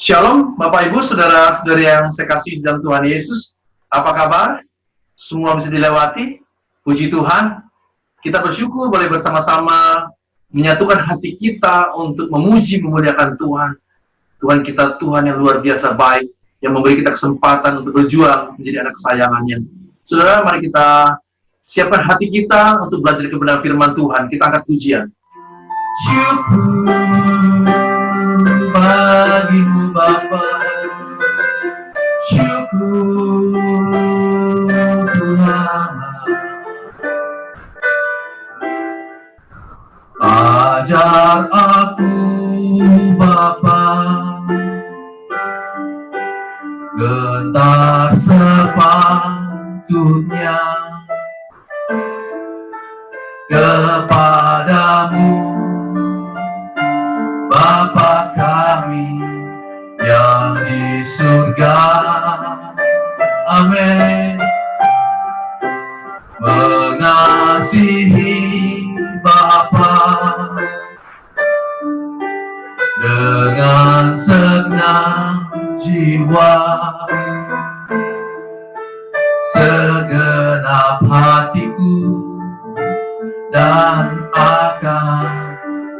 Shalom, Bapak Ibu, saudara-saudari yang saya kasih dalam Tuhan Yesus. Apa kabar? Semua bisa dilewati? Puji Tuhan. Kita bersyukur boleh bersama-sama menyatukan hati kita untuk memuji, memuliakan Tuhan. Tuhan kita, Tuhan yang luar biasa baik, yang memberi kita kesempatan untuk berjuang menjadi anak kesayangannya. Saudara, mari kita siapkan hati kita untuk belajar kebenaran firman Tuhan. Kita angkat pujian. Syukur bagimu Bapa, syukur Tuhan. Ajar aku Bapa, gentar sepatutnya kepadamu Bapa kami yang di surga. Amin. Mengasihi Bapa dengan segenap jiwa, segenap hatiku dan akan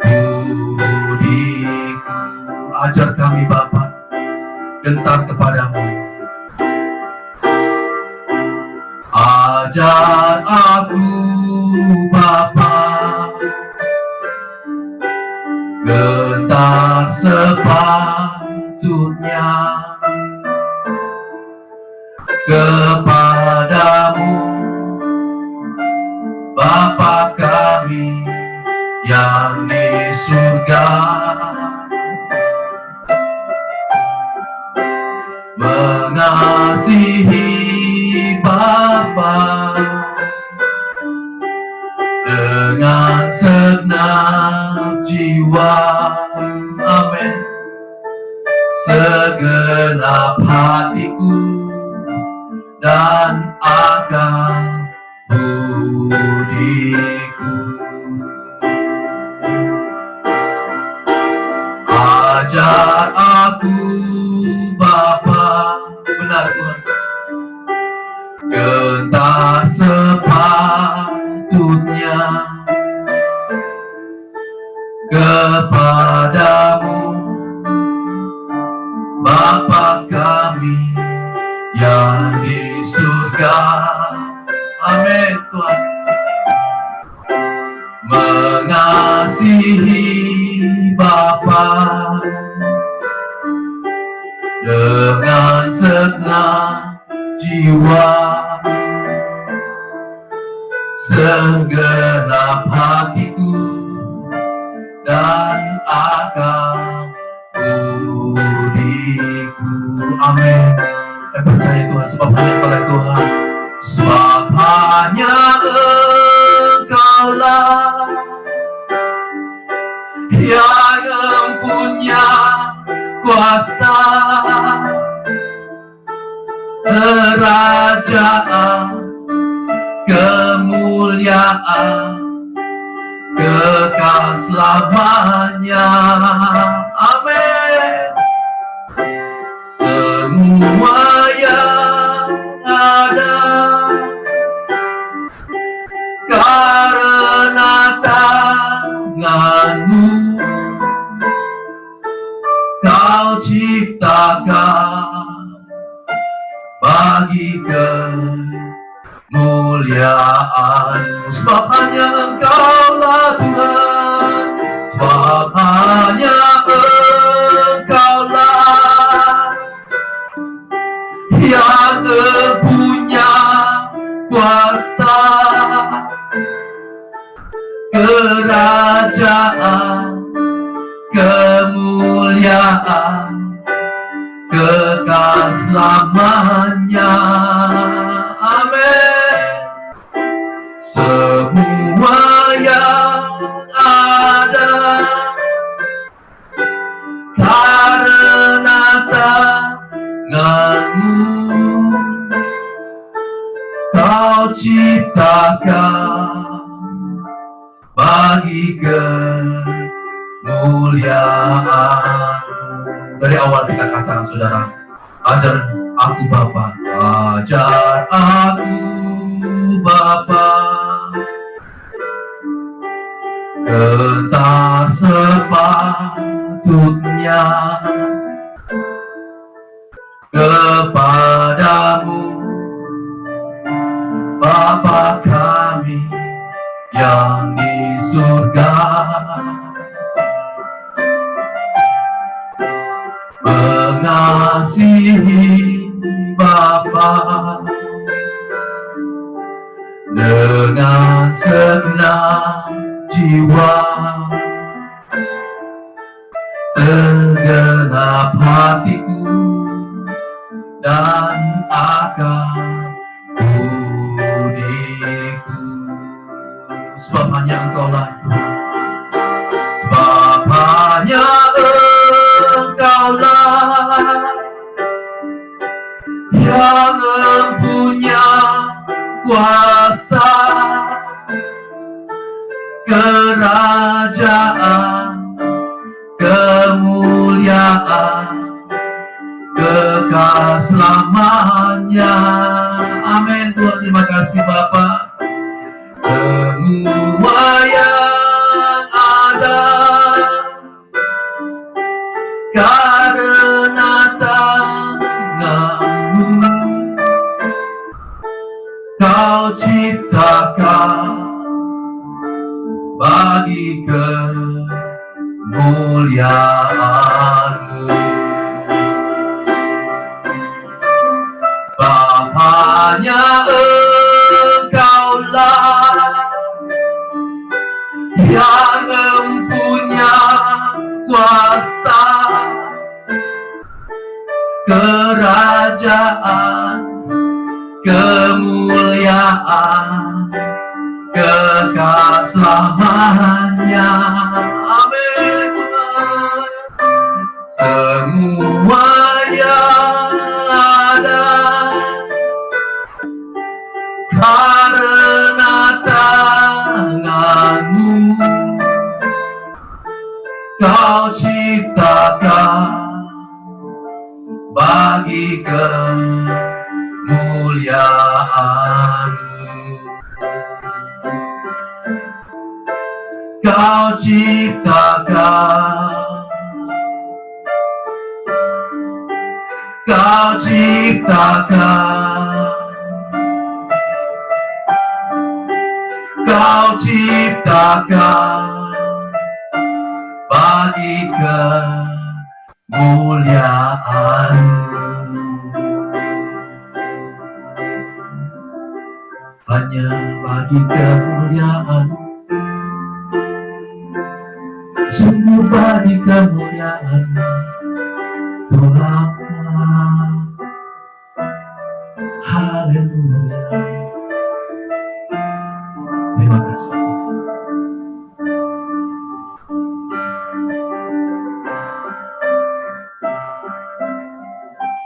budiku. Ajar kami Bapa, gentar kepadamu. Ajar aku Bapa, gentar sepatutnya kepadamu Bapa kami yang di surga. Mengasihi Bapa dengan segenap jiwa. Amin. Segenap hatiku dan akan budiku. Ajar aku Bapa, benar Tuhan, gentar sepatutnya kepadamu Bapa kami yang di surga. Amin Tuhan. Mengasihi Bapa dengan segenap jiwa, segenap hatiku dan akan budiku. Amin. Saya percaya Tuhan, sebab hanya pada Tuhan, sebab hanya Engkaulah yang mempunyai kuasa, kerajaan, kemuliaan, kekal selamanya. Amin. Semua yang ada karena tanganmu Kau ciptakan bagi kemuliaan. Sebab hanya Engkaulah Tuhan, sebab hanya Engkaulah yang punya kuasa, kerajaan, kemuliaan, kekal selamanya. Amin. Semua yang ada karena tanganmu Kau ciptakan bagi kemuliaan. Dari awal kita katakan saudara, ajar aku Bapa, ajar aku Bapa, tentang sepatutnya kepadamu, Bapa kami yang di surga, mengasihi Bapa dengan segenap jiwa, segenap hatiku dan akal budiku. Sebab hanya Engkaulah Tuhan, sebab hanya Engkaulah yang mempunyai kuasa, kerajaan, kemuliaan, kekal selamanya. Amin. Tuhan, terima kasih Bapa. Semua yang ada karena tangan-Mu, Kau ciptakan bagi kemuliaan-Mu. Hanya Engkaulah yang mempunyai kuasa, kerajaan, kemuliaan, kekal selamanya. Amin. Semua yang ada karena tangan-Mu, Kau ciptakan bagi kemuliaan-Mu. Kau ciptakan, Kau ciptakan, Kau ciptakan bagi kemuliaan-Mu. Hanya bagi kemuliaan, sungguh bagi kemuliaan Tuhan. Haleluya. Terima kasih.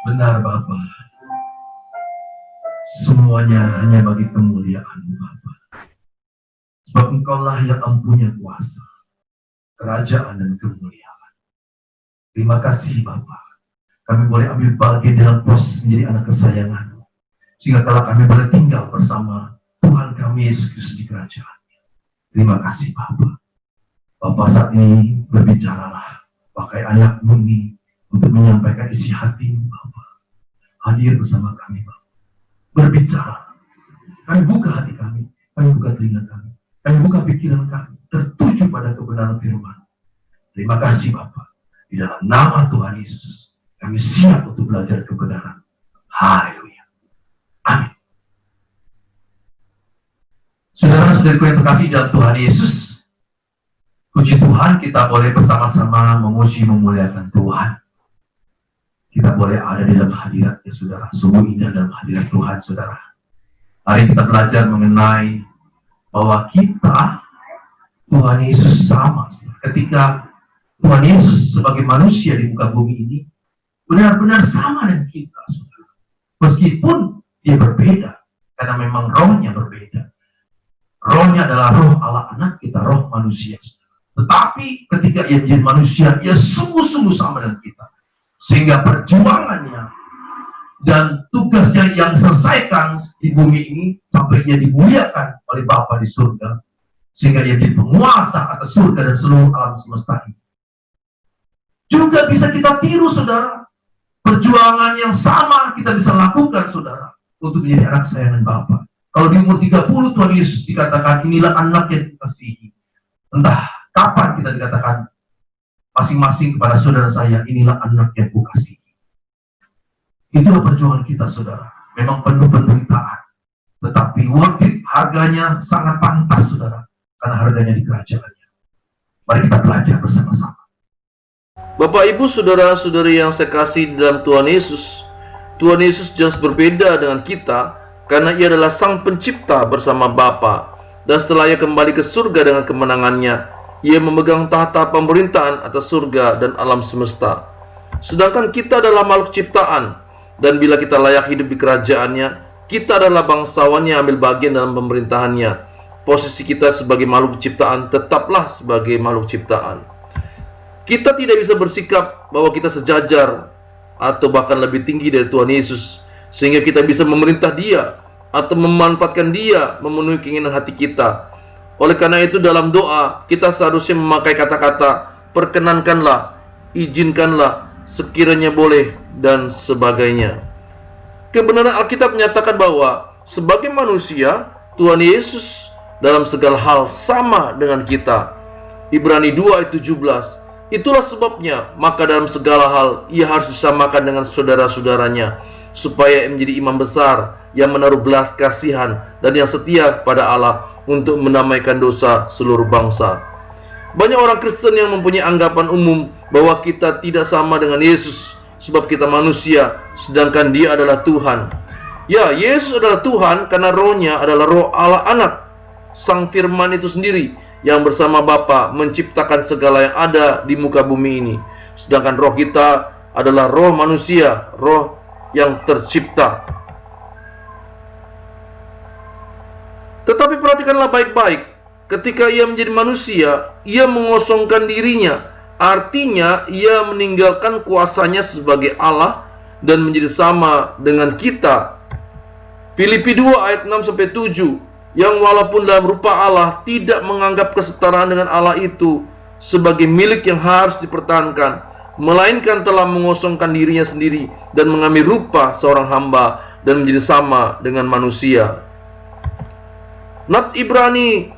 Benar Bapa, semuanya hanya bagi kemuliaan-Mu Bapa. Sebab Engkaulah yang mempunyai kuasa, kerajaan dan kemuliaan. Terima kasih Bapa, kami boleh ambil bagian dalam proses menjadi anak kesayangan-Mu, sehingga kalau kami boleh tinggal bersama Tuhan kami Yesus Kristus di kerajaan-Nya. Terima kasih Bapa. Bapa saat ini berbicaralah, pakai anak-Mu ini untuk menyampaikan isi hati-Mu Bapa. Hadir bersama kami Bapa. Berbicara. Kami buka hati kami buka telinga kami buka pikiran kami, tertuju pada kebenaran firman. Terima kasih Bapa. Di dalam nama Tuhan Yesus, kami siap untuk belajar kebenaran. Haleluya. Amin. Saudara-saudariku yang terkasih dalam Tuhan Yesus, puji Tuhan kita boleh bersama-sama memuji memuliakan Tuhan. Kita boleh ada di dalam hadirat-Nya saudara. Sungguh indah dalam hadirat Tuhan saudara. Hari kita belajar mengenai bahwa kita, Tuhan Yesus sama. Ketika Tuhan Yesus sebagai manusia di muka bumi ini, benar-benar sama dengan kita saudara. Meskipun dia berbeda, karena memang rohnya berbeda. Rohnya adalah roh Allah anak, kita roh manusia. Tetapi ketika ia menjadi manusia, ia sungguh-sungguh sama dengan kita. sehingga perjuangannya dan tugasnya yang selesaikan di bumi ini sampai ia dimuliakan oleh Bapa di surga, sehingga ia jadi penguasa atas surga dan seluruh alam semesta ini. Juga bisa kita tiru, saudara. Perjuangan yang sama kita bisa lakukan, saudara, untuk menjadi anak sayangan Bapa. Kalau di umur 30 Tuhan Yesus dikatakan, inilah anak yang dikasihi. Entah kapan kita dikatakan masing-masing kepada saudara saya, inilah anak yang kukasihi. Itulah perjuangan kita, saudara. Memang penuh penderitaan, tetapi worth it, harganya sangat pantas, saudara, karena harganya di kerajaannya. Mari kita belajar bersama-sama. Bapak, Ibu, saudara-saudari yang saya kasih dalam Tuhan Yesus jelas berbeda dengan kita, karena ia adalah Sang Pencipta bersama Bapa. Dan setelah ia kembali ke surga dengan kemenangannya, ia memegang tahta pemerintahan atas surga dan alam semesta. Sedangkan kita adalah makhluk ciptaan, dan bila kita layak hidup di kerajaannya, kita adalah bangsawan yang ambil bagian dalam pemerintahannya. Posisi kita sebagai makhluk ciptaan tetaplah sebagai makhluk ciptaan. Kita tidak bisa bersikap bahwa kita sejajar atau bahkan lebih tinggi dari Tuhan Yesus, sehingga kita bisa memerintah Dia atau memanfaatkan Dia memenuhi keinginan hati kita. Oleh karena itu, dalam doa kita seharusnya memakai kata-kata perkenankanlah, izinkanlah, sekiranya boleh, dan sebagainya. Kebenaran Alkitab menyatakan bahwa sebagai manusia, Tuhan Yesus dalam segala hal sama dengan kita. Ibrani 2 ayat 17. Itulah sebabnya, maka dalam segala hal ia harus disamakan dengan saudara-saudaranya, supaya ia menjadi imam besar yang menaruh belas kasihan dan yang setia pada Allah untuk menamaikan dosa seluruh bangsa. Banyak orang Kristen yang mempunyai anggapan umum bahwa kita tidak sama dengan Yesus sebab kita manusia, sedangkan Dia adalah Tuhan. Ya, Yesus adalah Tuhan karena rohnya adalah roh Allah Anak, Sang Firman itu sendiri yang bersama Bapa menciptakan segala yang ada di muka bumi ini. Sedangkan roh kita adalah roh manusia, roh yang tercipta. Tetapi perhatikanlah baik-baik, ketika ia menjadi manusia, ia mengosongkan dirinya. Artinya ia meninggalkan kuasanya sebagai Allah dan menjadi sama dengan kita. Filipi 2 ayat 6-7, yang walaupun dalam rupa Allah tidak menganggap kesetaraan dengan Allah itu sebagai milik yang harus dipertahankan, melainkan telah mengosongkan dirinya sendiri dan mengambil rupa seorang hamba dan menjadi sama dengan manusia. Nats Ibrani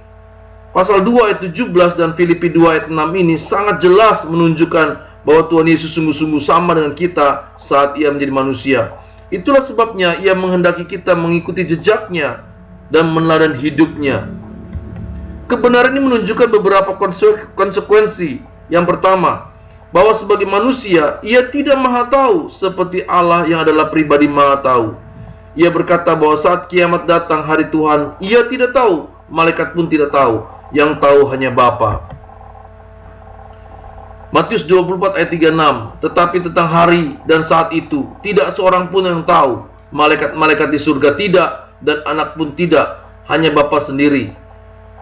pasal 2 ayat 17 dan Filipi 2 ayat 6 ini sangat jelas menunjukkan bahwa Tuhan Yesus sungguh-sungguh sama dengan kita saat ia menjadi manusia. Itulah sebabnya ia menghendaki kita mengikuti jejaknya dan meneladani hidupnya. Kebenaran ini menunjukkan beberapa konsekuensi. Yang pertama, bahwa sebagai manusia ia tidak maha tahu seperti Allah yang adalah pribadi maha tahu. Ia berkata bahwa saat kiamat datang hari Tuhan, ia tidak tahu, malaikat pun tidak tahu, yang tahu hanya Bapa. Matius 24 ayat 36. Tetapi tentang hari dan saat itu tidak seorang pun yang tahu, malaikat-malaikat di surga tidak, dan anak pun tidak, hanya Bapa sendiri.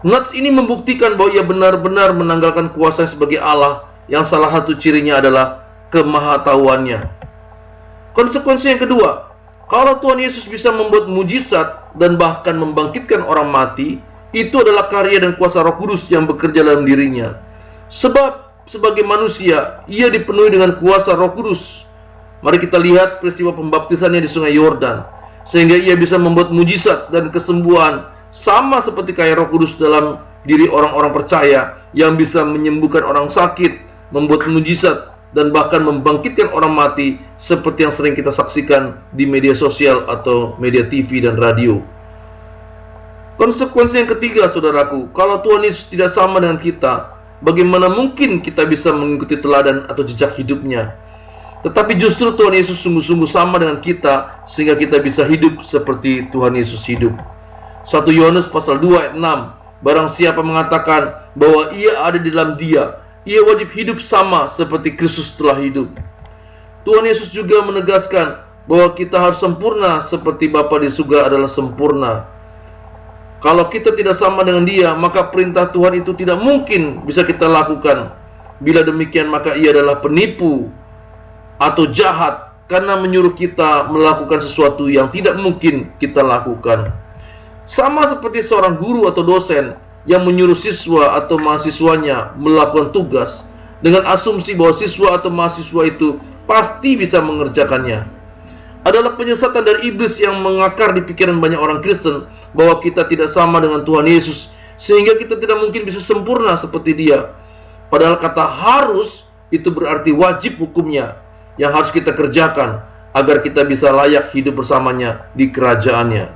Nats ini membuktikan bahwa ia benar-benar menanggalkan kuasa sebagai Allah, yang salah satu cirinya adalah kemahatauannya. Konsekuensi yang kedua, kalau Tuhan Yesus bisa membuat mujizat dan bahkan membangkitkan orang mati, itu adalah karya dan kuasa Roh Kudus yang bekerja dalam dirinya. Sebab sebagai manusia, ia dipenuhi dengan kuasa Roh Kudus. Mari kita lihat peristiwa pembaptisannya di Sungai Yordan, sehingga ia bisa membuat mujizat dan kesembuhan sama seperti kayak Roh Kudus dalam diri orang-orang percaya yang bisa menyembuhkan orang sakit, membuat mujizat, dan bahkan membangkitkan orang mati seperti yang sering kita saksikan di media sosial atau media TV dan radio. Konsekuensi yang ketiga, saudaraku, kalau Tuhan Yesus tidak sama dengan kita, bagaimana mungkin kita bisa mengikuti teladan atau jejak hidupnya? Tetapi justru Tuhan Yesus sungguh-sungguh sama dengan kita, sehingga kita bisa hidup seperti Tuhan Yesus hidup. 1 Yohanes pasal 2 ayat 6, barang siapa mengatakan bahwa ia ada di dalam Dia, ia wajib hidup sama seperti Kristus telah hidup. Tuhan Yesus juga menegaskan bahwa kita harus sempurna seperti Bapa di surga adalah sempurna. Kalau kita tidak sama dengan Dia, maka perintah Tuhan itu tidak mungkin bisa kita lakukan. Bila demikian, maka ia adalah penipu. atau jahat karena menyuruh kita melakukan sesuatu yang tidak mungkin kita lakukan. Sama seperti seorang guru atau dosen yang menyuruh siswa atau mahasiswanya melakukan tugas dengan asumsi bahwa siswa atau mahasiswa itu pasti bisa mengerjakannya. Adalah penyesatan dari iblis yang mengakar di pikiran banyak orang Kristen bahwa kita tidak sama dengan Tuhan Yesus, sehingga kita tidak mungkin bisa sempurna seperti Dia. Padahal kata harus itu berarti wajib hukumnya yang harus kita kerjakan agar kita bisa layak hidup bersamanya di kerajaannya.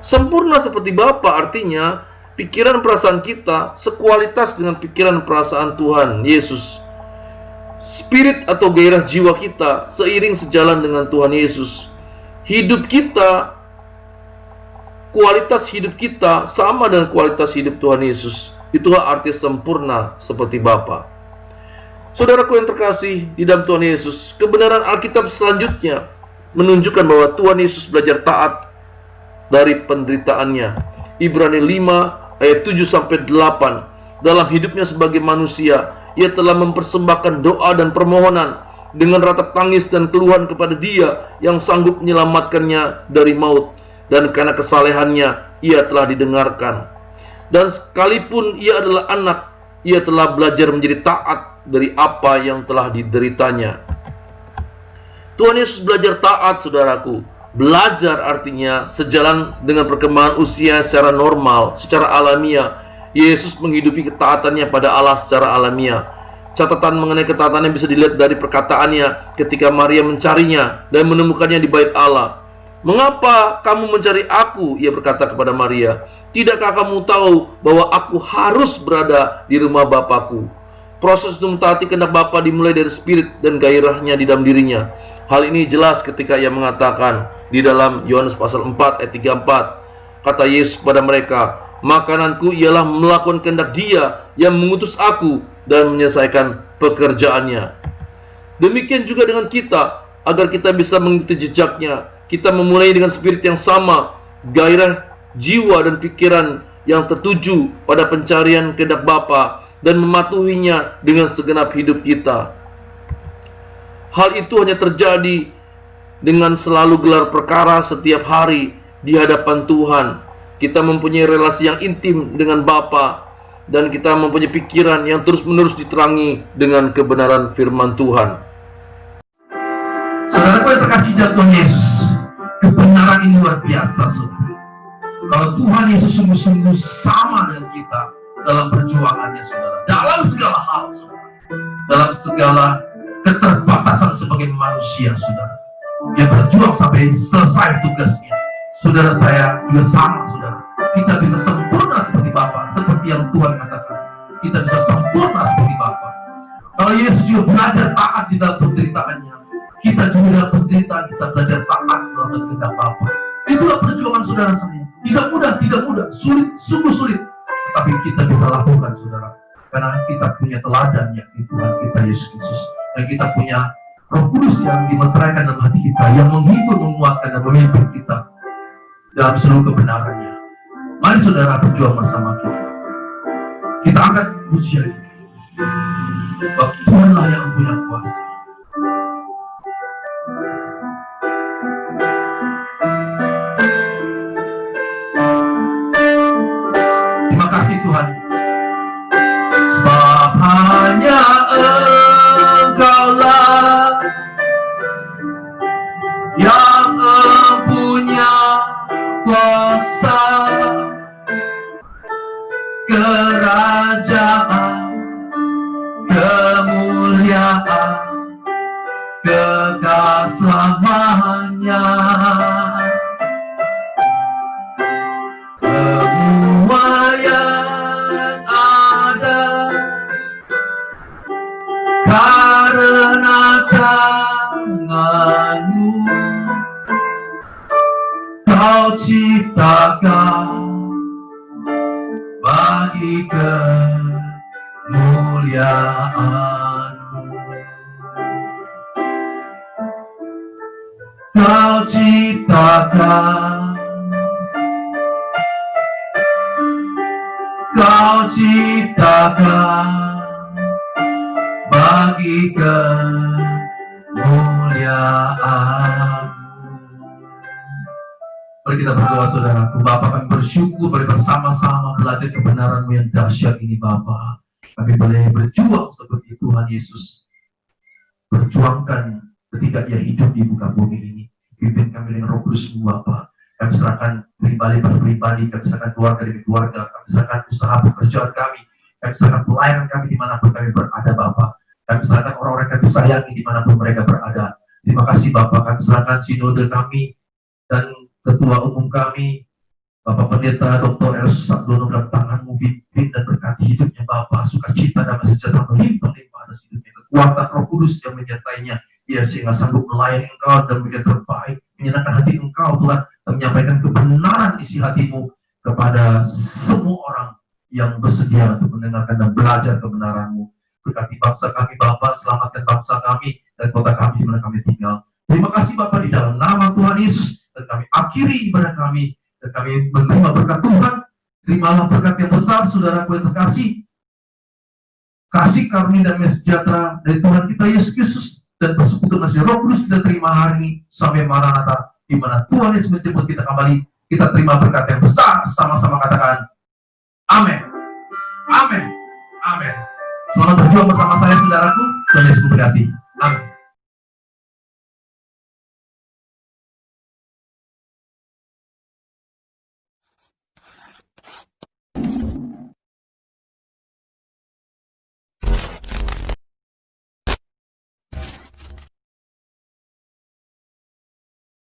Sempurna seperti Bapa artinya pikiran perasaan kita sekualitas dengan pikiran perasaan Tuhan Yesus. Spirit atau gairah jiwa kita seiring sejalan dengan Tuhan Yesus. Hidup kita, kualitas hidup kita sama dengan kualitas hidup Tuhan Yesus. Itulah arti sempurna seperti Bapa. Saudaraku yang terkasih di dalam Tuhan Yesus, kebenaran Alkitab selanjutnya menunjukkan bahwa Tuhan Yesus belajar taat dari penderitaannya. Ibrani 5 ayat 7-8. Dalam hidupnya sebagai manusia, Ia telah mempersembahkan doa dan permohonan dengan ratap tangis dan keluhan kepada Dia yang sanggup menyelamatkannya dari maut, dan karena kesalehannya Ia telah didengarkan. Dan sekalipun Ia adalah anak, Ia telah belajar menjadi taat dari apa yang telah dideritanya. Tuhan Yesus belajar taat, saudaraku. Belajar artinya sejalan dengan perkembangan usia secara normal, secara alamiah. Yesus menghidupi ketaatannya pada Allah secara alamiah. Catatan mengenai ketaatannya bisa dilihat dari perkataannya ketika Maria mencarinya dan menemukannya di bait Allah. "Mengapa kamu mencari aku?" Ia berkata kepada Maria. "Tidakkah kamu tahu bahwa aku harus berada di rumah Bapakku?" Proses untuk mentaati kehendak Bapa dimulai dari spirit dan gairahnya di dalam dirinya. Hal ini jelas ketika Ia mengatakan di dalam Yohanes pasal 4 ayat 34. Kata Yesus kepada mereka, "Makananku ialah melakukan kehendak Dia yang mengutus aku dan menyelesaikan pekerjaannya." Demikian juga dengan kita, agar kita bisa mengikuti jejaknya. Kita memulai dengan spirit yang sama, gairah jiwa dan pikiran yang tertuju pada pencarian kehendak Bapa, dan mematuhinya dengan segenap hidup kita. Hal itu hanya terjadi dengan selalu gelar perkara setiap hari di hadapan Tuhan. Kita mempunyai relasi yang intim dengan Bapa, dan kita mempunyai pikiran yang terus-menerus diterangi dengan kebenaran firman Tuhan. Saudaraku yang terkasih dalam Tuhan Yesus, kebenaran ini luar biasa, saudara. Kalau Tuhan Yesus sungguh-sungguh sama dengan kita dalam perjuangannya, saudara, dalam segala hal, saudara, dalam segala keterbatasan sebagai manusia, saudara, Dia berjuang sampai selesai tugasnya. Saudara, saya juga sama, saudara. Kita bisa sempurna seperti Bapa, seperti yang Tuhan katakan. Kita bisa sempurna seperti Bapa. Kalau Yesus juga belajar taat di dalam penderitaannya, kita juga dalam penderitaan kita belajar taat dalam kehendak Bapa. Itulah perjuangan saudara semua. Tidak mudah, sulit, sungguh sulit. Tapi kita bisa lakukan, saudara, karena kita punya teladan yakni Tuhan kita Yesus Kristus, dan kita punya Roh Kudus yang dimeteraikan dalam hati kita, yang menghibur, menguatkan, dan memimpin kita dalam seluruh kebenarannya. Mari saudara berjuang bersama kita. Kita angkat pujian ini. Sebab Tuhanlah yang punya kuasa. Terima kasih Tuhan. Sebab hanya Engkaulah yang punya kuasa, kerajaan, kemuliaan, kekal selamanya. Semua yang ada karena tangan-Mu Kau ciptakan bagi kemuliaan-Mu. Kau ciptakan, Kau ciptakan bagi kemuliaan-Mu. kemuliaan. Mari kita berdoa, saudaraku. Bapa, kami bersyukur boleh bersama-sama belajar kebenaran-Mu yang dahsyat ini, Bapa. Kami boleh berjuang seperti Tuhan Yesus berjuangkan ketika Ia hidup di muka bumi ini. Pimpin kami dengan Roh Kudus-Mu, Bapa. Kami serahkan pribadi per pribadi, kami serahkan keluarga demi keluarga, kami serahkan usaha pekerjaan kami serahkan pelayanan kami dimanapun kami berada, Bapa. Kami serahkan orang-orang kami sayangi dimanapun mereka berada. Terima kasih, Bapa. Kami serahkan sinode kami dan Ketua Umum kami, Bapak Pendeta Dr. Elsus Sabdono, dalam tangan-Mu, pimpin dan berkati hidupnya, Bapa. Sukacita dan sejahtera melimpah-limpah atas hidupnya. Kekuatan Roh Kudus yang menyertainya, ia sehingga sanggup melayani Engkau dan menjadi terbaik, menyenangkan hati Engkau, Tuhan, dan menyampaikan kebenaran isi hati-Mu kepada semua orang yang bersedia untuk mendengarkan dan belajar kebenaran-Mu. Berkati bangsa kami, Bapa, selamatkan bangsa kami dan kota kami di mana kami tinggal. Terima kasih, Bapa, di dalam nama Tuhan Yesus. Dan kami akhiri ibadah kami, dan kami menerima berkat Tuhan. Terimalah berkat yang besar, saudaraku yang terkasih, kasih karunia dan sejahtera dari Tuhan kita Yesus Kristus dan persekutuan nasihat Roh Kudus kita terima hari ini sampai Maranatha, di mana Tuhan Yesus menjemput kita kembali. Kita terima berkat yang besar, sama-sama katakan amin, amin, amin. Selamat berjuang bersama saya, saudaraku. Tuhan Yesus memberkati.